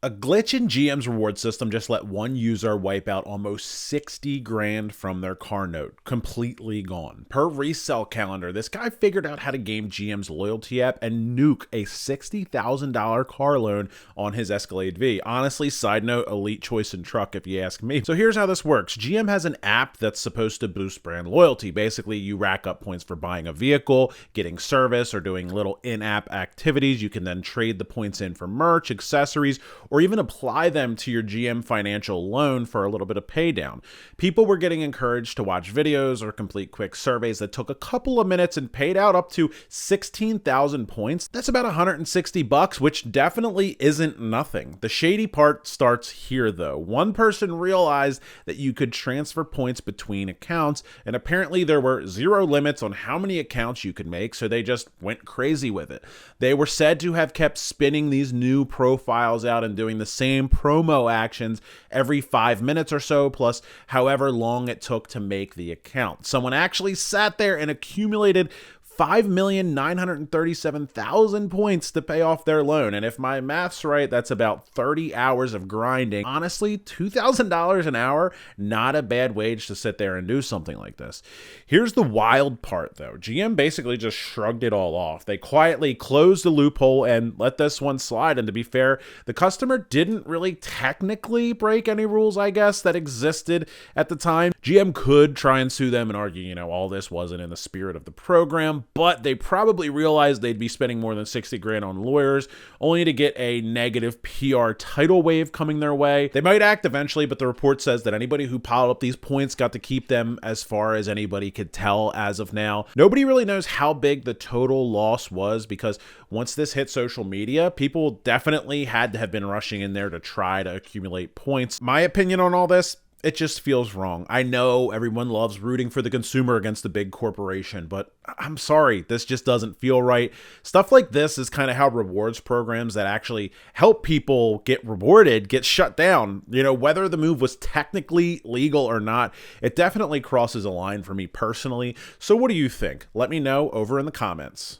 A glitch in GM's reward system just let one user wipe out almost 60 grand from their car note, completely gone. Per resell calendar, this guy figured out how to game GM's loyalty app and nuke a $60,000 car loan on his Escalade-V. Honestly, side note, elite choice in truck if you ask me. So here's how this works. GM has an app that's supposed to boost brand loyalty. Basically, you rack up points for buying a vehicle, getting service, or doing little in-app activities. You can then trade the points in for merch, accessories, or even apply them to your GM financial loan for a little bit of pay down. People were getting encouraged to watch videos or complete quick surveys that took a couple of minutes and paid out up to 16,000 points. That's about $160, which definitely isn't nothing. The shady part starts here though. One person realized that you could transfer points between accounts, and apparently there were zero limits on how many accounts you could make, so they just went crazy with it. They were said to have kept spinning these new profiles out and doing the same promo actions every 5 minutes or so, plus however long it took to make the account. Someone actually sat there and accumulated 5,937,000 points to pay off their loan. And if my math's right, that's about 30 hours of grinding. Honestly, $2,000 an hour, not a bad wage to sit there and do something like this. Here's the wild part though. GM basically just shrugged it all off. They quietly closed the loophole and let this one slide. And to be fair, the customer didn't really technically break any rules, I guess, that existed at the time. GM could try and sue them and argue, all this wasn't in the spirit of the program, but they probably realized they'd be spending more than 60 grand on lawyers only to get a negative PR tidal wave coming their way. They might act eventually, but the report says that anybody who piled up these points got to keep them as far as anybody could tell as of now. Nobody really knows how big the total loss was because once this hit social media, people definitely had to have been rushing in there to try to accumulate points. My opinion on all this, it just feels wrong. I know everyone loves rooting for the consumer against the big corporation, but I'm sorry, this just doesn't feel right. Stuff like this is kind of how rewards programs that actually help people get rewarded get shut down. Whether the move was technically legal or not, it definitely crosses a line for me personally. So what do you think? Let me know over in the comments.